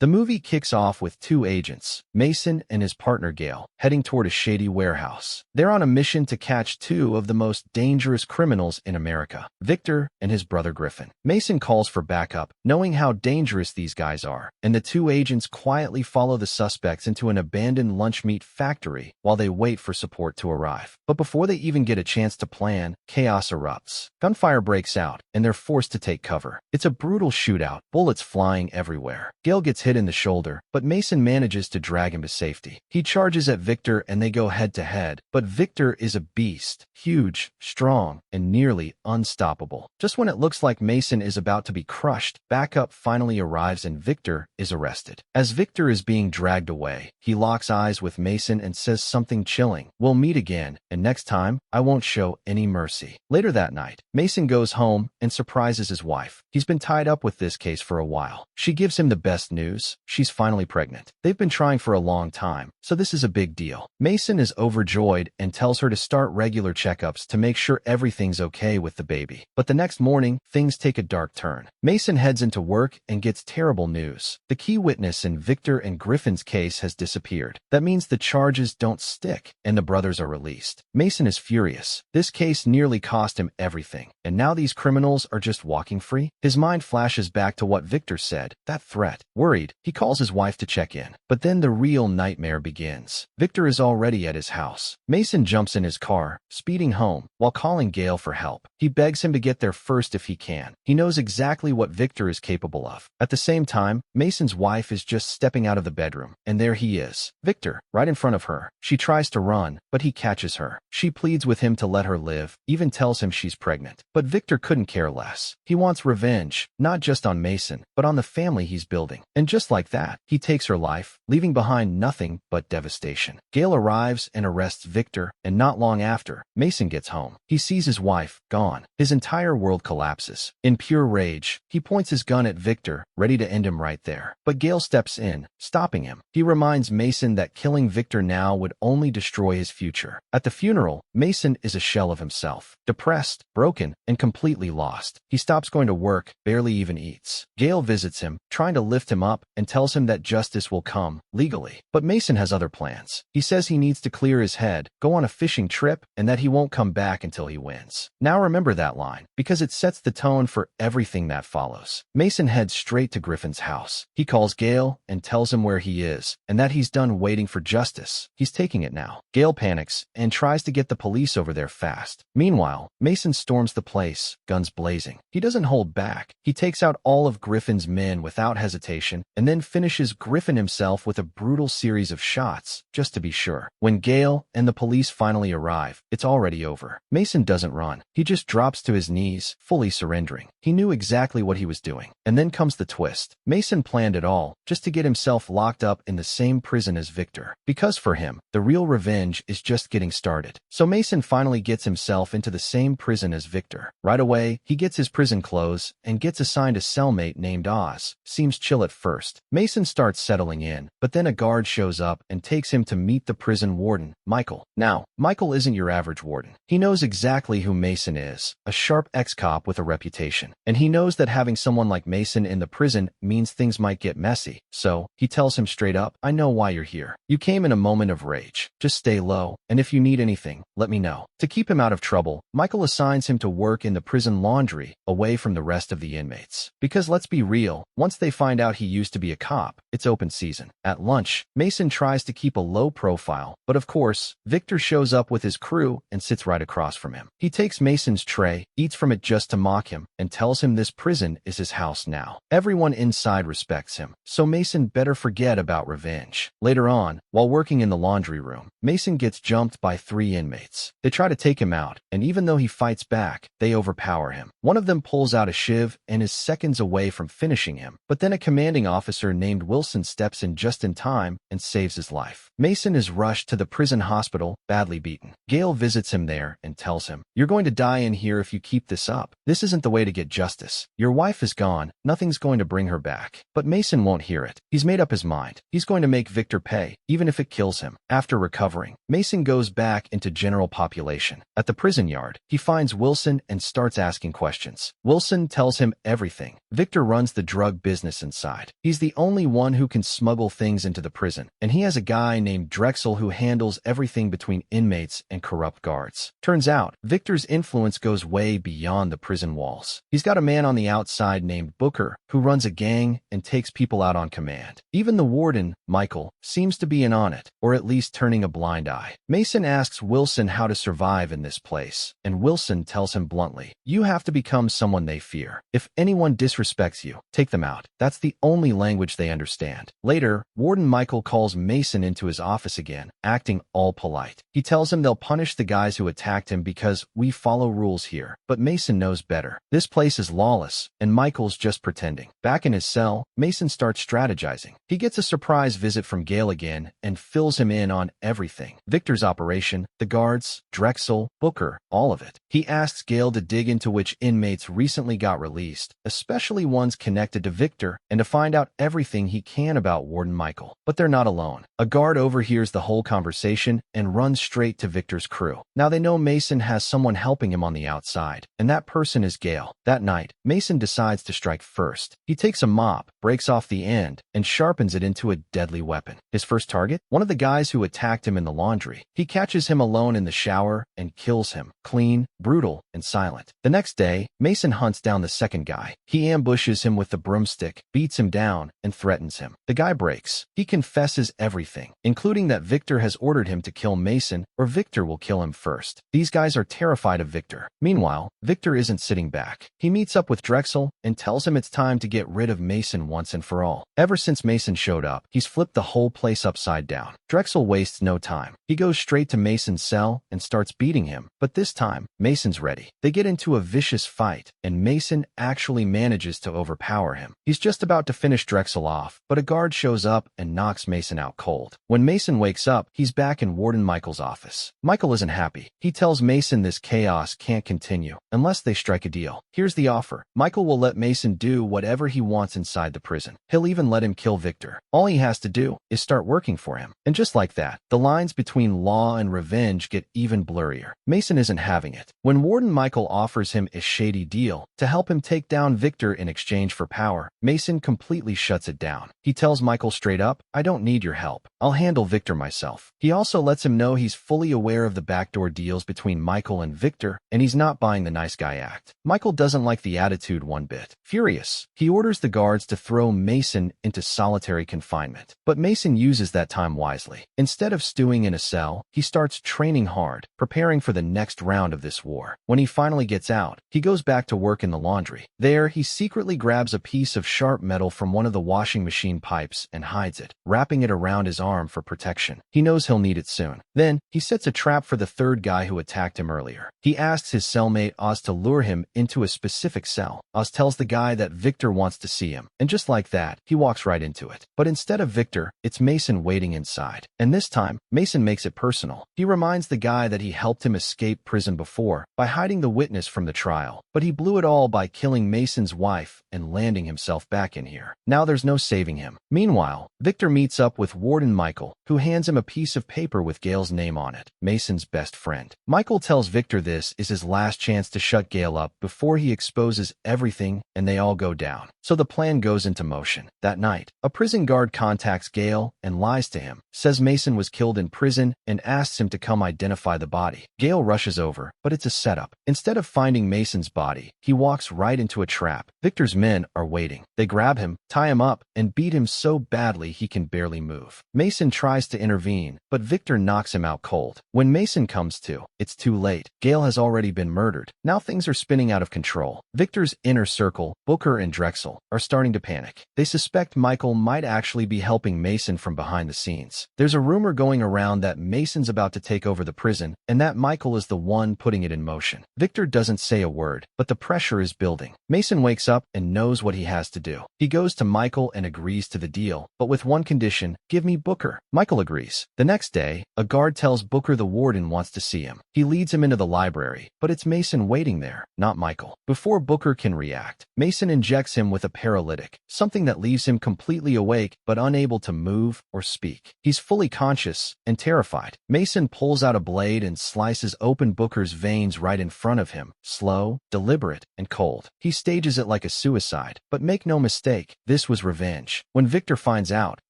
The movie kicks off with two agents, Mason and his partner Gale, heading toward a shady warehouse. They're on a mission to catch two of the most dangerous criminals in America, Victor and his brother Griffin. Mason calls for backup, knowing how dangerous these guys are, and the two agents quietly follow the suspects into an abandoned lunch meat factory while they wait for support to arrive. But before they even get a chance to plan, chaos erupts. Gunfire breaks out, and they're forced to take cover. It's a brutal shootout, bullets flying everywhere. Gale gets hit in the shoulder, but Mason manages to drag him to safety. He charges at Victor and they go head-to-head, but Victor is a beast, huge, strong, and nearly unstoppable. Just when it looks like Mason is about to be crushed, backup finally arrives and Victor is arrested. As Victor is being dragged away, he locks eyes with Mason and says something chilling. "We'll meet again, and next time, I won't show any mercy." Later that night, Mason goes home and surprises his wife. He's been tied up with this case for a while. She gives him the best news. She's finally pregnant. They've been trying for a long time, so this is a big deal. Mason is overjoyed and tells her to start regular checkups to make sure everything's okay with the baby. But the next morning, things take a dark turn. Mason heads into work and gets terrible news. The key witness in Victor and Griffin's case has disappeared. That means the charges don't stick, and the brothers are released. Mason is furious. This case nearly cost him everything, and now these criminals are just walking free? His mind flashes back to what Victor said, that threat. Worried, he calls his wife to check in. But then the real nightmare begins. Victor is already at his house. Mason jumps in his car, speeding home, while calling Gale for help. He begs him to get there first if he can. He knows exactly what Victor is capable of. At the same time, Mason's wife is just stepping out of the bedroom, and there he is, Victor, right in front of her. She tries to run, but he catches her. She pleads with him to let her live, even tells him she's pregnant. But Victor couldn't care less. He wants revenge, not just on Mason, but on the family he's building. And just like that, he takes her life, leaving behind nothing but devastation. Gale arrives and arrests Victor, and not long after, Mason gets home. He sees his wife, gone. His entire world collapses. In pure rage, he points his gun at Victor, ready to end him right there. But Gale steps in, stopping him. He reminds Mason that killing Victor now would only destroy his future. At the funeral, Mason is a shell of himself, depressed, broken, and completely lost. He stops going to work, barely even eats. Gale visits him, trying to lift him up, and tells him that justice will come, legally. But Mason has other plans. He says he needs to clear his head, go on a fishing trip, and that he won't come back until he wins. Now remember that line, because it sets the tone for everything that follows. Mason heads straight to Griffin's house. He calls Gale and tells him where he is, and that he's done waiting for justice. He's taking it now. Gale panics and tries to get the police over there fast. Meanwhile, Mason storms the place, guns blazing. He doesn't hold back. He takes out all of Griffin's men without hesitation, and then finishes Griffin himself with a brutal series of shots, just to be sure. When Gale and the police finally arrive, it's already over. Mason doesn't run. He just drops to his knees, fully surrendering. He knew exactly what he was doing. And then comes the twist. Mason planned it all, just to get himself locked up in the same prison as Victor. Because for him, the real revenge is just getting started. So Mason finally gets himself into the same prison as Victor. Right away, he gets his prison clothes and gets assigned a cellmate named Oz. Seems chill at first. Mason starts settling in, but then a guard shows up and takes him to meet the prison warden, Michael. Now, Michael isn't your average warden. He knows exactly who Mason is, a sharp ex-cop with a reputation. And he knows that having someone like Mason in the prison means things might get messy. So, he tells him straight up, "I know why you're here. You came in a moment of rage. Just stay low, and if you need anything, let me know." To keep him out of trouble, Michael assigns him to work in the prison laundry, away from the rest of the inmates. Because let's be real, once they find out he used to be a cop, it's open season. At lunch, Mason tries to keep a low profile, but of course, Victor shows up with his crew and sits right across from him. He takes Mason's tray, eats from it just to mock him, and tells him this prison is his house now. Everyone inside respects him, so Mason better forget about revenge. Later on, while working in the laundry room, Mason gets jumped by 3 inmates. They try to take him out, and even though he fights back, they overpower him. One of them pulls out a shiv and is seconds away from finishing him, but then a commanding officer named Wilson steps in just in time and saves his life. Mason is rushed to the prison hospital, badly beaten. Gale visits him there and tells him, "You're going to die in here if you keep this up. This isn't the way to get justice. Your wife is gone. Nothing's going to bring her back." But Mason won't hear it. He's made up his mind. He's going to make Victor pay, even if it kills him. After recovering, Mason goes back into general population. At the prison yard, he finds Wilson and starts asking questions. Wilson tells him everything. Victor runs the drug business inside. He's He's the only one who can smuggle things into the prison, and he has a guy named Drexel who handles everything between inmates and corrupt guards. Turns out, Victor's influence goes way beyond the prison walls. He's got a man on the outside named Booker who runs a gang and takes people out on command. Even the warden, Michael, seems to be in on it, or at least turning a blind eye. Mason asks Wilson how to survive in this place, and Wilson tells him bluntly, "You have to become someone they fear. If anyone disrespects you, take them out." That's the only language they understand. Later, Warden Michael calls Mason into his office again, acting all polite. He tells him they'll punish the guys who attacked him because we follow rules here, but Mason knows better. This place is lawless, and Michael's just pretending. Back in his cell, Mason starts strategizing. He gets a surprise visit from Gale again and fills him in on everything. Victor's operation, the guards, Drexel, Booker, all of it. He asks Gale to dig into which inmates recently got released, especially ones connected to Victor, and to find out everything he can about Warden Michael. But they're not alone. A guard overhears the whole conversation and runs straight to Victor's crew. Now they know Mason has someone helping him on the outside, and that person is Gale. That night, Mason decides to strike first. He takes a mop, breaks off the end, and sharpens it into a deadly weapon. His first target? One of the guys who attacked him in the laundry. He catches him alone in the shower and kills him. Clean, brutal, and silent. The next day, Mason hunts down the second guy. He ambushes him with the broomstick, beats him down, and threatens him. The guy breaks. He confesses everything, including that Victor has ordered him to kill Mason, or Victor will kill him first. These guys are terrified of Victor. Meanwhile, Victor isn't sitting back. He meets up with Drexel and tells him it's time to get rid of Mason once and for all. Ever since Mason showed up, he's flipped the whole place upside down. Drexel wastes no time. He goes straight to Mason's cell and starts beating him, but this time, Mason's ready. They get into a vicious fight, and Mason actually manages to overpower him. He's just about to finish Drexel off, but a guard shows up and knocks Mason out cold. When Mason wakes up, he's back in Warden Michael's office. Michael isn't happy. He tells Mason this chaos can't continue unless they strike a deal. Here's the offer. Michael will let Mason do whatever he wants inside the prison. He'll even let him kill Victor. All he has to do is start working for him. And just like that, the lines between law and revenge get even blurrier. Mason isn't having it. When Warden Michael offers him a shady deal to help him take down Victor in exchange for power, Mason completely shuts it down. He tells Michael straight up, "I don't need your help. I'll handle Victor myself." He also lets him know he's fully aware of the backdoor deals between Michael and Victor, and he's not buying the nice guy act. Michael doesn't like the attitude one bit. Furious, he orders the guards to throw Mason into solitary confinement. But Mason uses that time wisely. Instead of stewing in a cell, he starts training hard, preparing for the next round of this war. When he finally gets out, he goes back to work in the laundry. There, he secretly grabs a piece of sharp metal from one of the washing machine pipes and hides it, wrapping it around his arm for protection. He knows he'll need it soon. Then, he sets a trap for the third guy who attacked him earlier. He asks his cellmate Oz to lure him into a specific cell. Oz tells the guy that Victor wants to see him, and just like that, he walks right into it. But instead of Victor, it's Mason waiting inside. And this time, Mason makes it personal. He reminds the guy that he helped him escape prison before by hiding the witness from the trial, but he blew it all by killing Mason's wife and landing himself back in here. Now there's no saving him. Meanwhile, Victor meets up with Warden Michael, who hands him a piece of paper with Gale's name on it, Mason's best friend. Michael tells Victor this is his last chance to shut Gale up before he exposes everything and they all go down. So the plan goes into motion. That night, a prison guard contacts Gale and lies to him, says Mason was killed in prison, and asks him to come identify the body. Gale rushes over, but it's a setup. Instead of finding Mason's body, he walks right into a trap. Victor's men are waiting. They grab him, tie him up, and beat him so badly he can barely move. Mason tries to intervene, but Victor knocks him out cold. When Mason comes to, it's too late. Gale has already been murdered. Now things are spinning out of control. Victor's inner circle, Booker and Drexel, are starting to panic. They suspect Michael might actually be helping Mason from behind the scenes. There's a rumor going around that Mason's about to take over the prison, and that Michael is the one putting it in motion. Victor doesn't say a word, but the pressure is building. Mason wakes up and knows what he has to do. He goes to Michael and agrees to the deal, but with one condition: give me Booker. Michael agrees. The next day, a guard tells Booker the warden wants to see him. He leads him into the library, but it's Mason waiting there, not Michael. Before Booker can react, Mason injects him with a paralytic, something that leaves him completely awake but unable to move or speak. He's fully conscious and terrified. Mason pulls out a blade and slices open Booker's veins right in front of him, slow, deliberate, and cold. He stages it like a suicide, but make no mistake, this was revenge. When Victor finds out,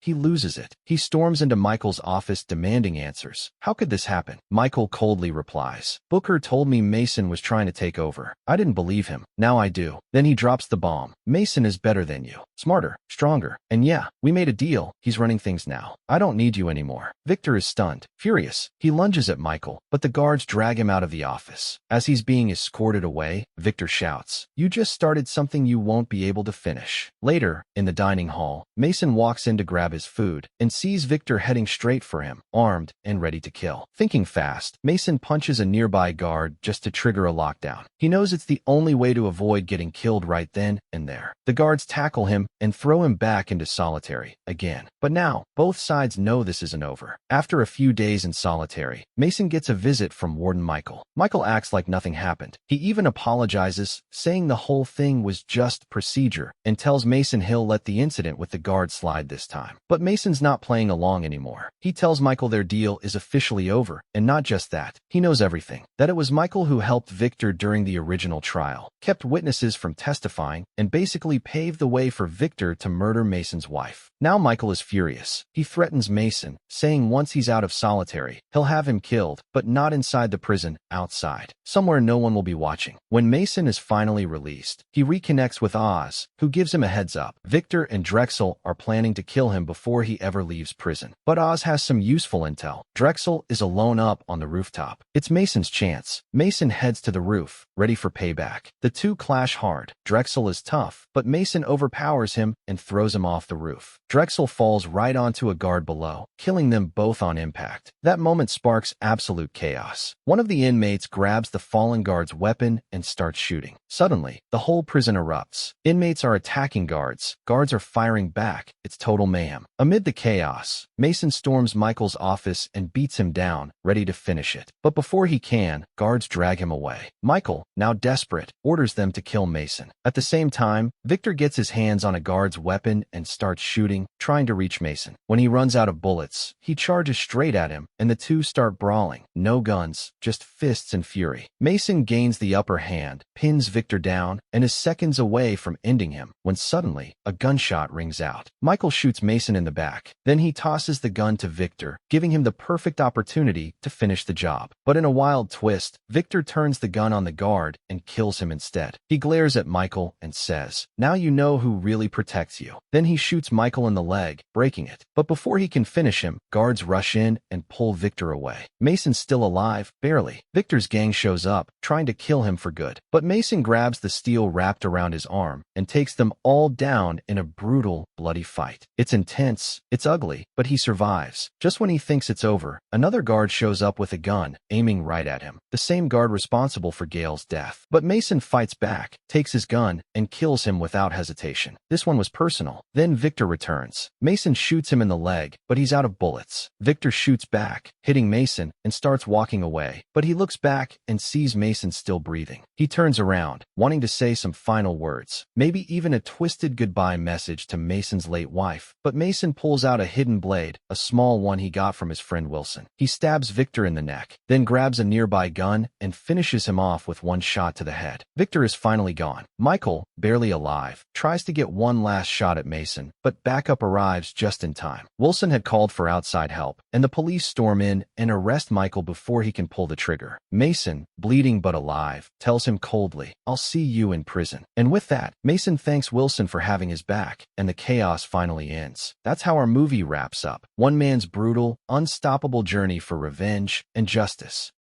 he loses it. He storms into Michael's office demanding answers. How could this happen? Michael coldly replies, Booker told me Mason was trying to take over. I didn't believe him. Now I do. Then he drops the bomb. Mason is better than you. Smarter, stronger. And yeah, we made a deal. He's running things now. I don't need you anymore. Victor is stunned, furious. He lunges at Michael, but the guards drag him out of the office. As he's being escorted away, Victor shouts, You just started something you won't be able to finish. Later, in the dining hall, Mason walks in to grab his food and sees Victor heading straight for him, armed and ready to kill. Thinking fast, Mason punches a nearby guard just to trigger a lockdown. He knows it's the only way to avoid getting killed right then and there. The guards tackle him and throw him back into solitary again. But now, both sides know this isn't over. After a few days in solitary, Mason gets a visit from Warden Michael. Michael acts like nothing happened. He even apologizes, saying the whole thing was just procedure, and tells Mason he'll let the incident with the guard slide this time. But Mason's not playing along anymore. He tells Michael their deal is officially over, and not just that. He knows everything. That it was Michael who helped Victor during the original trial, kept witnesses from testifying, and basically paved the way for Victor to murder Mason's wife. Now Michael is furious. He threatens Mason, saying once he's out of solitary, he'll have him killed, but not inside the prison, outside, somewhere no one will be watching. When Mason is finally released, he reconnects with Oz, who gives him a heads up. Victor and Drexel are planning to kill him before he ever leaves prison. But Oz has some useful intel. Drexel is alone up on the rooftop. It's Mason's chance. Mason heads to the roof, ready for payback. The two clash hard. Drexel is tough, but Mason overpowers him and throws him off the roof. Drexel falls right onto a guard below, killing them both on impact. That moment sparks absolute chaos. One of the inmates grabs the fallen guard's weapon and starts shooting. Suddenly, the whole prison erupts. Inmates are attacking guards. Guards are firing back. It's total mayhem. Amid the chaos, Mason storms Michael's office and beats him down, ready to finish it. But before he can, guards drag him away. Michael, now desperate, orders them to kill Mason. At the same time, Victor gets his hands on a guard's weapon and starts shooting, trying to reach Mason. When he runs out of bullets, he charges straight at him, and the two start brawling. No guns, just fists and fury. Mason gains the upper hand, pins Victor down, and is seconds away from ending him, when suddenly, a gunshot rings out. Michael shoots Mason in the back. Then he tosses the gun to Victor, giving him the perfect opportunity to finish the job. But in a wild twist, Victor turns the gun on the guard and kills him instead. He glares at Michael and says, Now you know who really protects you. Then he shoots Michael in the leg, breaking it. But before he can finish him, guards rush in and pull Victor away. Mason's still alive, barely. Victor's gang shows up, trying to kill him for good. But Mason grabs the steel wrapped around his arm and takes them all down in a brutal, bloody fight. It's intense, it's ugly, but he survives. Just when he thinks it's over, another guard shows up with a gun, aiming right at him. The same guard responsible for Gale's death. But Mason fights back, takes his gun, and kills him without hesitation. This one was personal. Then Victor returns. Mason shoots him in the leg, but he's out of bullets. Victor shoots back, hitting Mason, and starts walking away. But he looks back and sees Mason still breathing. He turns around, wanting to say some final words, maybe even a twisted goodbye message to Mason's late wife. But Mason pulls out a hidden blade, a small one he got from his friend Wilson. He stabs Victor in the neck, then grabs a nearby gun and finishes him off with one shot to the head. Victor is finally gone. Michael, barely alive, tries to get one last shot at Mason, but backup arrives just in time. Wilson had called for outside help, and the police storm in and arrest Michael before he can pull the trigger. Mason, bleeding but alive, tells him coldly, I'll see you in prison. And with that, Mason thanks Wilson for having his back, and the chaos finally ends. That's how our movie wraps up. One man's brutal, unstoppable journey for revenge and justice.